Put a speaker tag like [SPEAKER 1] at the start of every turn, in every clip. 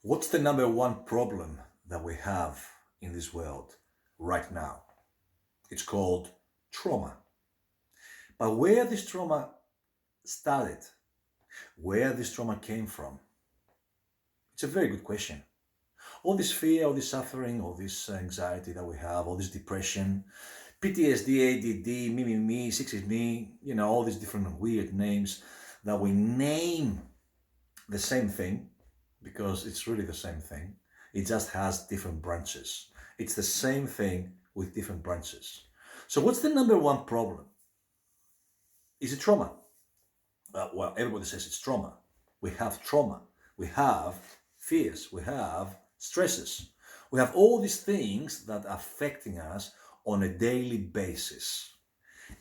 [SPEAKER 1] What's the number one problem that we have in this world right now? It's called trauma. But where this trauma started, where this trauma came from, it's a very good question. All this fear, all this suffering, all this anxiety that we have, all this depression, PTSD, ADD, me, six is me, all these different weird names that we name the same thing because it's really the same thing. It just has different branches. It's the same thing with different branches. So, what's the number one problem? Is it trauma? Well, everybody says it's trauma. We have trauma. We have fears. We have stresses. We have all these things that are affecting us on a daily basis.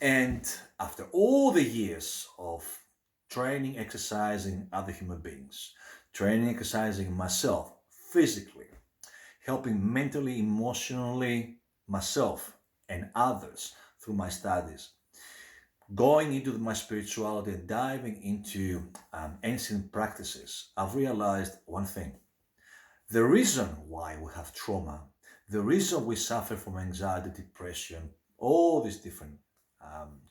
[SPEAKER 1] And after all the years of training, exercising other human beings, training, exercising myself physically, helping mentally, emotionally myself and others through my studies, going into my spirituality and diving into ancient practices, I've realized one thing. The reason why we have trauma, the reason we suffer from anxiety, depression, all these different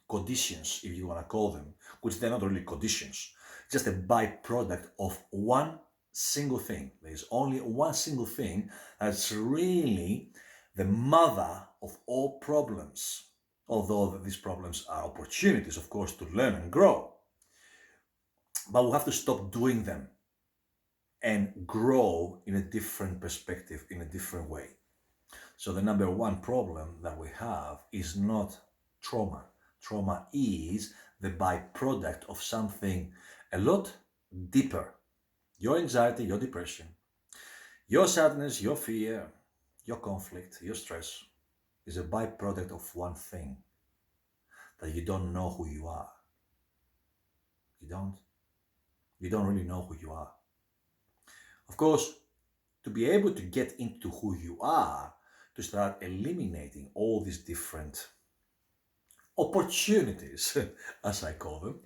[SPEAKER 1] conditions, if you want to call them, which they're not really conditions, just a byproduct of one single thing. There's only one single thing that's really the mother of all problems. Although these problems are opportunities, of course, to learn and grow. But we have to stop doing them and grow in a different perspective, in a different way. So the number one problem that we have is not trauma. Trauma is the byproduct of something a lot deeper. Your anxiety, your depression, your sadness, your fear, your conflict, your stress is a byproduct of one thing, that you don't know who you are. You don't. You don't really know who you are. Of course, to be able to get into who you are, to start eliminating all these different opportunities, as I call them,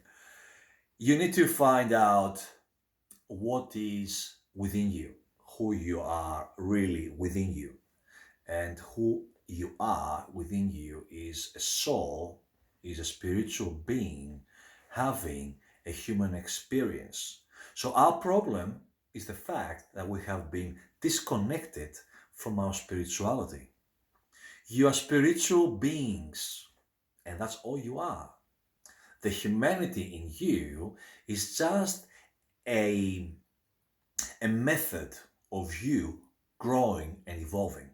[SPEAKER 1] you need to find out what is within you, who you are really within you. And who you are within you is a soul, is a spiritual being having a human experience. So our problem is the fact that we have been disconnected from our spirituality. You are spiritual beings, and that's all you are. The humanity in you is just a, a method of you growing and evolving.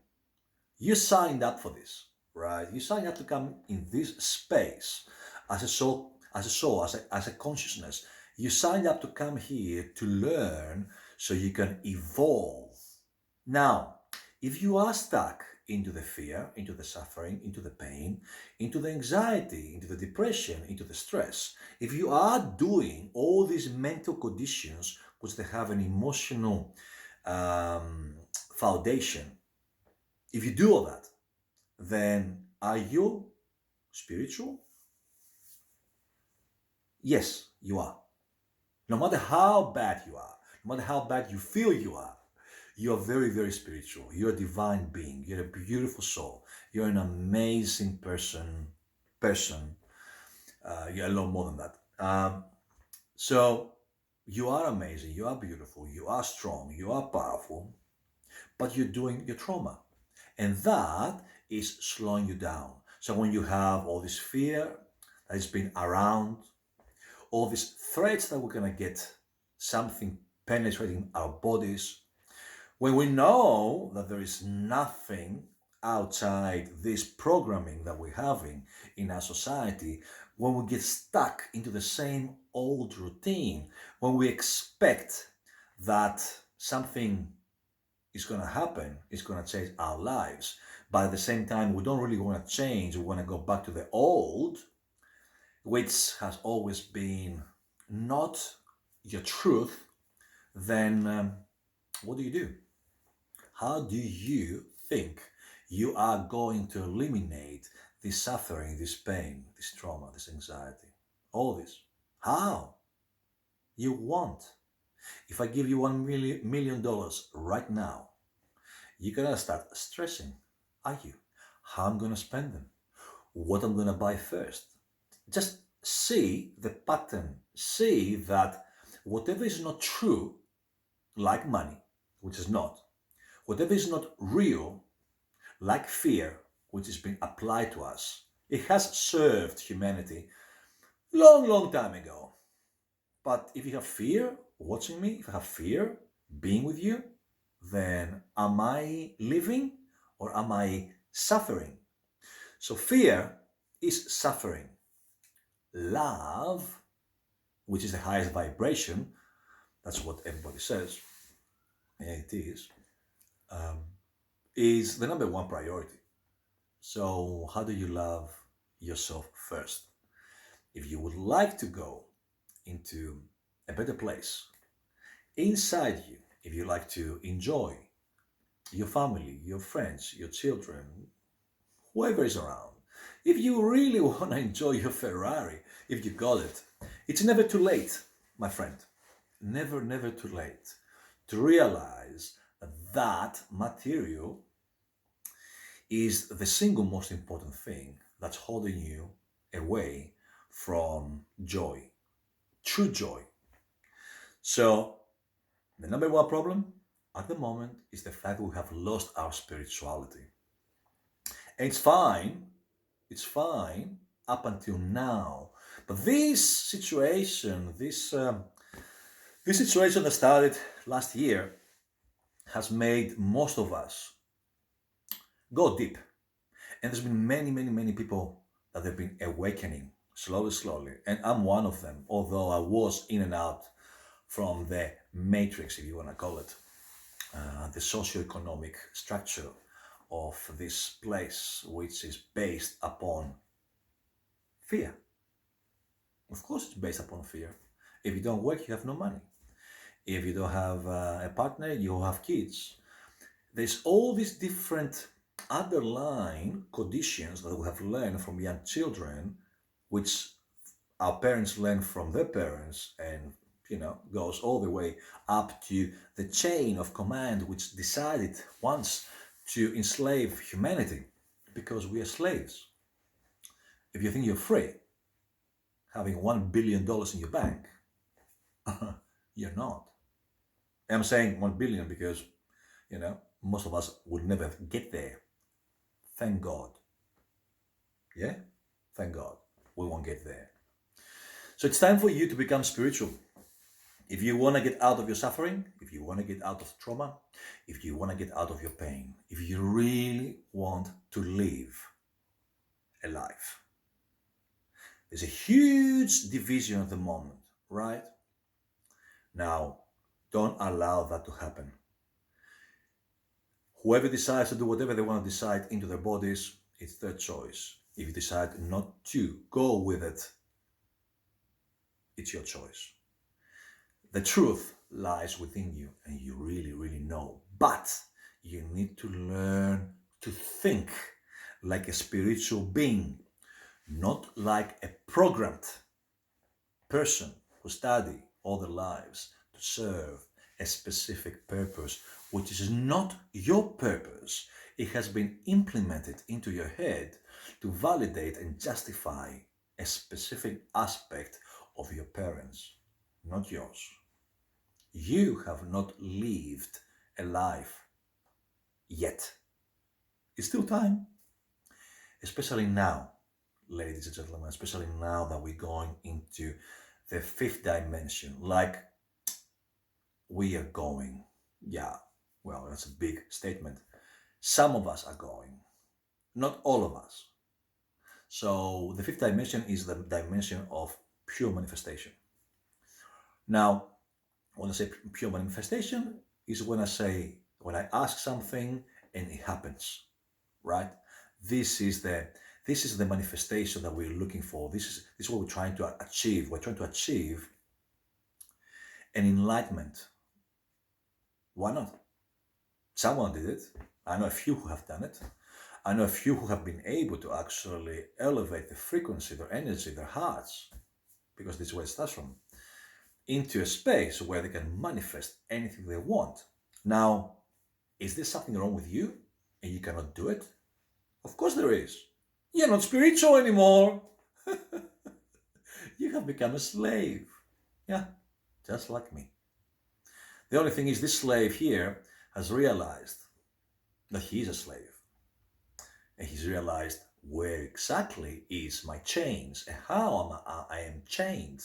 [SPEAKER 1] You signed up for this, right? You signed up to come in this space as a soul, as a consciousness. You signed up to come here to learn so you can evolve. Now, if you are stuck into the fear, into the suffering, into the pain, into the anxiety, into the depression, into the stress, if you are doing all these mental conditions which they have an emotional foundation, if you do all that, then are you spiritual? Yes, you are. No matter how bad you are, no matter how bad you feel you are very, very spiritual. You're a divine being. You're a beautiful soul. You're an amazing person. You're a lot more than that. So you are amazing. You are beautiful. You are strong. You are powerful. But you're doing your trauma. And that is slowing you down. So when you have all this fear that has been around, all these threats that we're going to get something penetrating our bodies, when we know that there is nothing outside this programming that we're having in our society, when we get stuck into the same old routine, when we expect that something is going to happen, it's going to change our lives, but at the same time, we don't really want to change, we want to go back to the old, which has always been not your truth, then what do you do? How do you think you are going to eliminate this suffering, this pain, this trauma, this anxiety, all this? How? You won't. If I give you $1 million right now, you're gonna start stressing, are you? How I'm gonna spend them? What I'm gonna buy first? Just see the pattern. See that whatever is not true, like money, which is not, whatever is not real, like fear, which has been applied to us, it has served humanity long, long time ago. But if you have fear watching me, if you have fear being with you, then am I living or am I suffering? So fear is suffering. Love, which is the highest vibration, that's what everybody says, yeah, it is the number one priority. So how do you love yourself first? If you would like to go into a better place inside you, if you like to enjoy your family, your friends, your children, whoever is around, if you really want to enjoy your Ferrari, if you got it, it's never too late, my friend. Never, never too late to realize that material is the single most important thing that's holding you away from joy, true joy. So, the number one problem at the moment is the fact we have lost our spirituality. And it's fine up until now. But this situation that started last year has made most of us go deep. And there's been many, many, many people that have been awakening slowly, slowly. And I'm one of them, although I was in and out from the matrix, if you want to call it, the socio-economic structure of this place, which is based upon fear. Of course, it's based upon fear. If you don't work, you have no money. If you don't have a partner, you have kids. There's all these different underlying conditions that we have learned from young children, which our parents learn from their parents, and goes all the way up to the chain of command which decided once to enslave humanity, because we are slaves. If you think you're free having $1 billion in your bank, you're not. I'm saying 1 billion because most of us will never get there. Thank God. Yeah? Thank God. We won't get there. So it's time for you to become spiritual. If you want to get out of your suffering, if you want to get out of trauma, if you want to get out of your pain, if you really want to live a life, there's a huge division at the moment, right? Now, don't allow that to happen. Whoever decides to do whatever they want to decide into their bodies, it's their choice. If you decide not to go with it, it's your choice. The truth lies within you, and you really, really know. But you need to learn to think like a spiritual being, not like a programmed person who study all their lives to serve a specific purpose, which is not your purpose. It has been implemented into your head to validate and justify a specific aspect of your parents, not yours. You have not lived a life yet. It's still time, especially now, ladies and gentlemen, especially now that we're going into the fifth dimension, like we are going. Yeah, well, that's a big statement. Some of us are going, not all of us. So the fifth dimension is the dimension of pure manifestation. Now, when I say pure manifestation, is when I ask something and it happens, right? This is the manifestation that we're looking for. This is what we're trying to achieve. We're trying to achieve an enlightenment. Why not? Someone did it. I know a few who have done it. I know a few who have been able to actually elevate the frequency, their energy, their hearts, because this is where it starts from. into a space where they can manifest anything they want. Now, is there something wrong with you and you cannot do it? Of course there is. You're not spiritual anymore. You have become a slave. Yeah, just like me. The only thing is, this slave here has realized that he is a slave. And he's realized where exactly is my chains and how I am chained.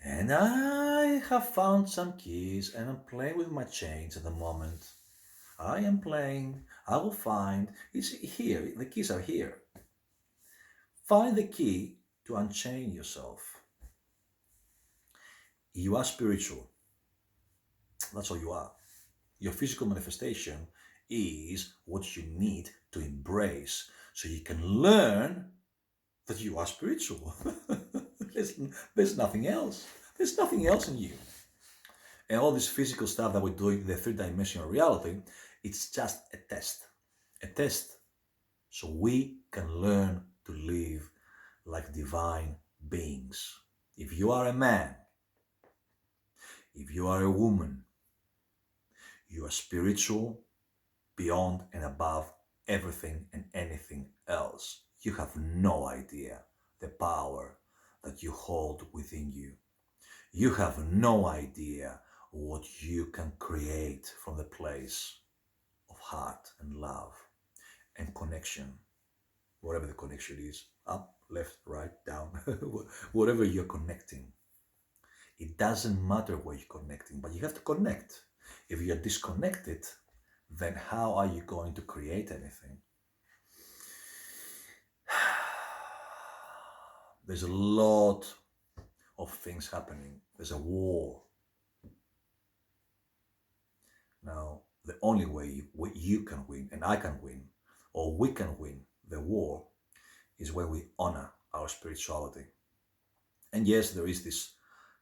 [SPEAKER 1] And I have found some keys and I'm playing with my chains at the moment. I am playing, I will find, it's here, the keys are here. Find the key to unchain yourself. You are spiritual. That's all you are. Your physical manifestation is what you need to embrace so you can learn that you are spiritual. there's nothing else. There's nothing else in you. And all this physical stuff that we're doing in the three-dimensional reality, it's just a test. A test so we can learn to live like divine beings. If you are a man, if you are a woman, you are spiritual beyond and above everything and anything else. You have no idea the power that you hold within you. You have no idea what you can create from the place of heart and love and connection, whatever the connection is, up, left, right, down, whatever you're connecting. It doesn't matter where you're connecting, but you have to connect. If you're disconnected, then how are you going to create anything? There's a lot of things happening. There's a war. Now, the only way you can win, and I can win, or we can win the war, is when we honor our spirituality. And yes, there is this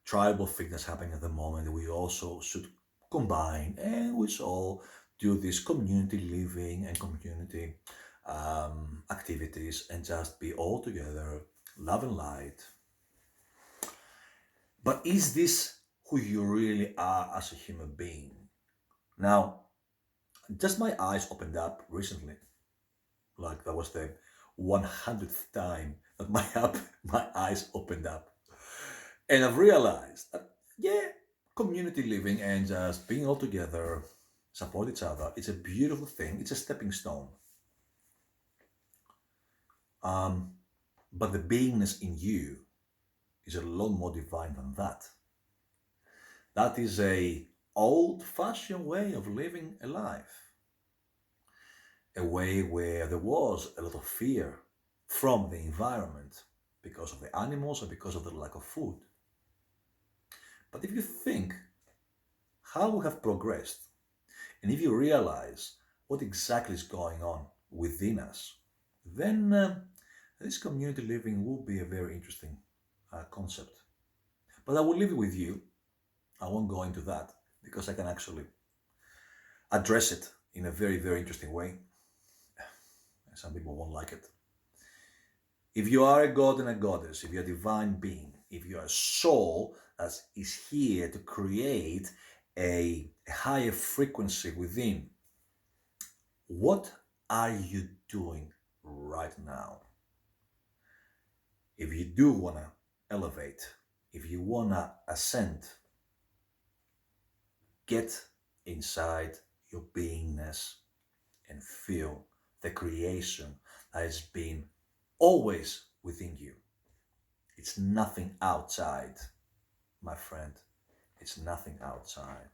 [SPEAKER 1] tribal thing that's happening at the moment that we also should combine, and we should all do this community living and community activities and just be all together, love and light. But is this who you really are as a human being? Now, just my eyes opened up recently. Like that was the 100th time that my eyes opened up. And I've realized that, yeah, community living and just being all together, support each other, it's a beautiful thing. It's a stepping stone. But the beingness in you is a lot more divine than that. That is a old-fashioned way of living a life. A way where there was a lot of fear from the environment because of the animals and because of the lack of food. But if you think how we have progressed, and if you realize what exactly is going on within us, then this community living will be a very interesting concept. But I will leave it with you. I won't go into that because I can actually address it in a very, very interesting way. Some people won't like it. If you are a god and a goddess, if you're a divine being, if you're a soul that is here to create a higher frequency within, what are you doing right now? If you do want to elevate, if you want to ascend, get inside your beingness and feel the creation that has been always within you. It's nothing outside, my friend. It's nothing outside.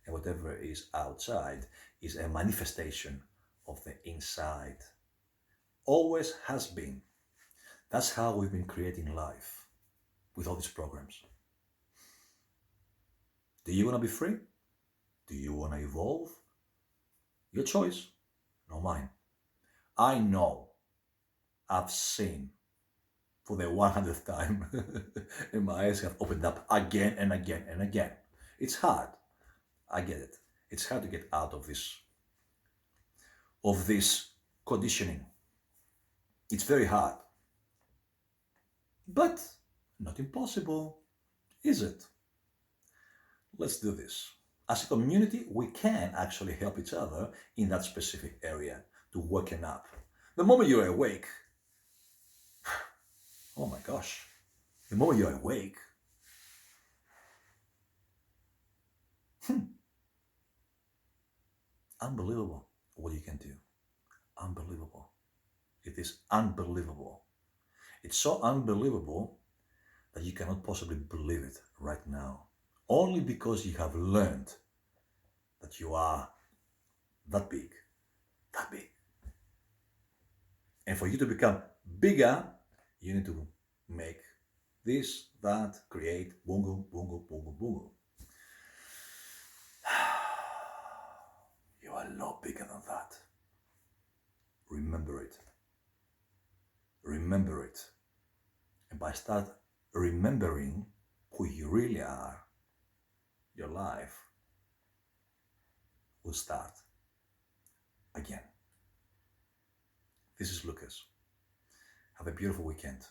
[SPEAKER 1] And whatever is outside is a manifestation of the inside. Always has been. That's how we've been creating life with all these programs. Do you want to be free? Do you want to evolve? Your choice, not mine. I know, I've seen for the 100th time, and my eyes have opened up again and again and again. It's hard. I get it. It's hard to get out of this conditioning. It's very hard. But not impossible, is it? Let's do this. As a community, we can actually help each other in that specific area to waken up. The moment you're awake, oh my gosh, the moment you're awake, unbelievable what you can do. Unbelievable. It is unbelievable. It's so unbelievable that you cannot possibly believe it right now. Only because you have learned that you are that big, that big. And for you to become bigger, you need to make this, that, create, boom, boom, boom, boom, boom. You are a lot bigger than that. Remember it. Remember it. And by start remembering who you really are, your life will start again. This is Lucas. Have a beautiful weekend.